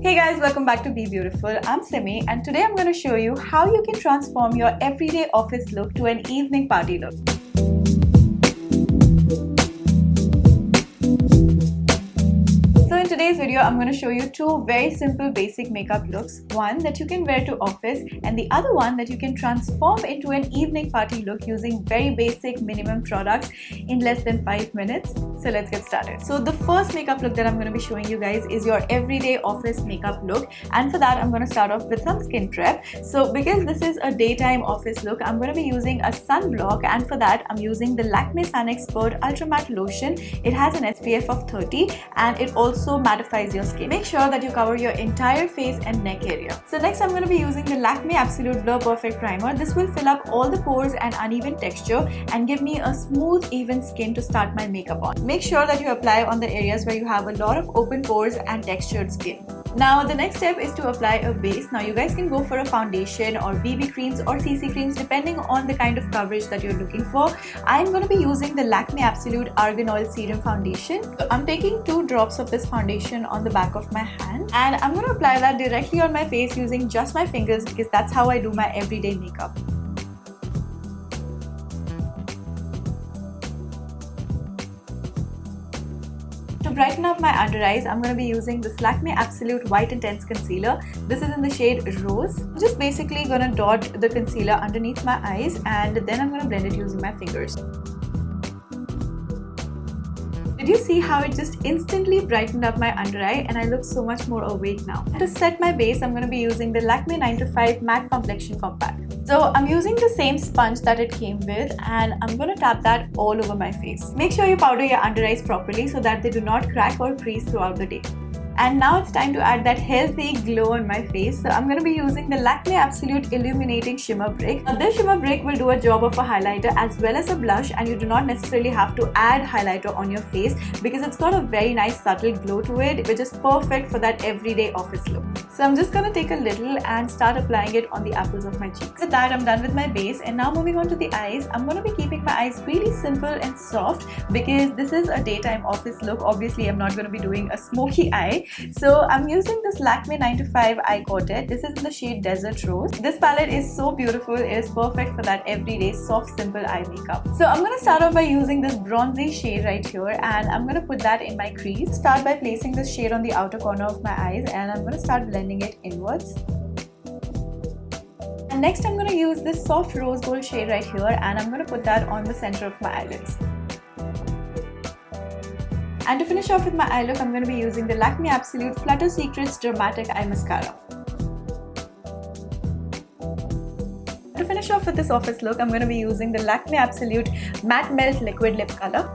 Hey guys, welcome back to Be Beautiful. I'm Simmy and today I'm going to show you how you can transform your everyday office look to an evening party look. So in today's video, I'm going to show you two very simple basic makeup looks. One that you can wear to office and the other one that you can transform into an evening party look using very basic minimum products in less than 5 minutes. So let's get started. So the first makeup look that I'm going to be showing you guys is your everyday office makeup look, and for that I'm going to start off with some skin prep. So because this is a daytime office look, I'm going to be using a sunblock, and for that I'm using the Lakme Sun Expert Ultra Matte Lotion. It has an SPF of 30 and it also mattifies your skin. Make sure that you cover your entire face and neck area. So next I'm going to be using the Lakme Absolute Blur Perfect Primer. This will fill up all the pores and uneven texture and give me a smooth, even skin to start my makeup on. Make sure that you apply on the areas where you have a lot of open pores and textured skin. Now the next step is to apply a base. Now you guys can go for a foundation or BB creams or CC creams depending on the kind of coverage that you're looking for. I'm going to be using the Lakme Absolute Argan Oil Serum Foundation. So I'm taking 2 drops of this foundation on the back of my hand and I'm going to apply that directly on my face using just my fingers because that's how I do my everyday makeup. To brighten up my under eyes, I'm going to be using this Lakme Absolute White Intense Concealer. This is in the shade Rose. I'm just basically going to dot the concealer underneath my eyes and then I'm going to blend it using my fingers. Did you see how it just instantly brightened up my under eye and I look so much more awake now? To set my base, I'm going to be using the Lakme 9 to 5 Matte Complexion Compact. So I'm using the same sponge that it came with and I'm going to tap that all over my face. Make sure you powder your under eyes properly so that they do not crack or crease throughout the day. And now it's time to add that healthy glow on my face. So I'm going to be using the Lakme Absolute Illuminating Shimmer Brick. Now this shimmer brick will do a job of a highlighter as well as a blush, and you do not necessarily have to add highlighter on your face because it's got a very nice subtle glow to it, which is perfect for that everyday office look. So I'm just going to take a little and start applying it on the apples of my cheeks. With that, I'm done with my base, and now moving on to the eyes. I'm going to be keeping my eyes really simple and soft because this is a daytime office look. Obviously, I'm not going to be doing a smoky eye. So I'm using this Lakme 9 to 5 Eye Quartet. This is in the shade Desert Rose. This palette is so beautiful. It is perfect for that everyday soft, simple eye makeup. So I'm going to start off by using this bronzy shade right here and I'm going to put that in my crease. Start by placing this shade on the outer corner of my eyes and I'm going to start blending it inwards. And next I'm going to use this soft rose gold shade right here and I'm going to put that on the center of my eyelids. And to finish off with my eye look, I'm going to be using the Lakme Absolute Flutter Secrets Dramatic Eye Mascara. To finish off with this office look, I'm going to be using the Lakme Absolute Matte Melt Liquid Lip Color.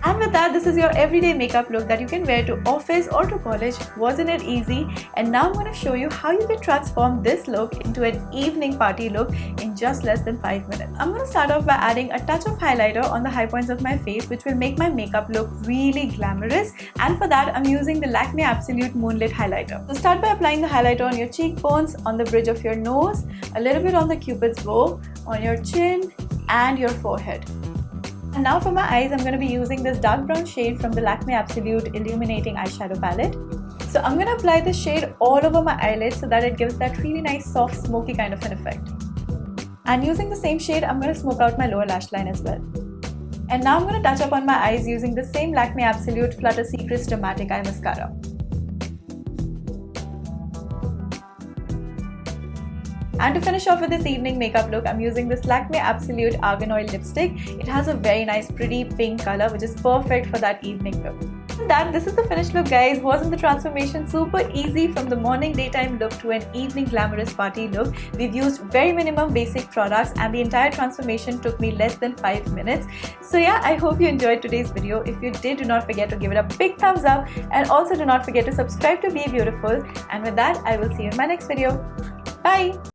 And with that, this is your everyday makeup look that you can wear to office or to college. Wasn't it easy? And now I'm going to show you how you can transform this look into an evening party look in just less than 5 minutes. I'm going to start off by adding a touch of highlighter on the high points of my face, which will make my makeup look really glamorous. And for that, I'm using the Lakme Absolute Moonlit Highlighter. So start by applying the highlighter on your cheekbones, on the bridge of your nose, a little bit on the cupid's bow, on your chin and your forehead. And now for my eyes, I'm going to be using this dark brown shade from the Lakme Absolute Illuminating Eyeshadow Palette. So I'm going to apply this shade all over my eyelids so that it gives that really nice soft smoky kind of an effect. And using the same shade, I'm going to smoke out my lower lash line as well. And now I'm going to touch up on my eyes using the same Lakme Absolute Flutter Secrets Dramatic Eye Mascara. And to finish off with this evening makeup look, I'm using this Lakme Absolute Argan Oil Lipstick. It has a very nice pretty pink color which is perfect for that evening look. And this is the finished look, guys. Wasn't the transformation super easy from the morning daytime look to an evening glamorous party look? We've used very minimum basic products and the entire transformation took me less than 5 minutes. So yeah, I hope you enjoyed today's video. If you did, do not forget to give it a big thumbs up and also do not forget to subscribe to Be Beautiful. And with that, I will see you in my next video. Bye!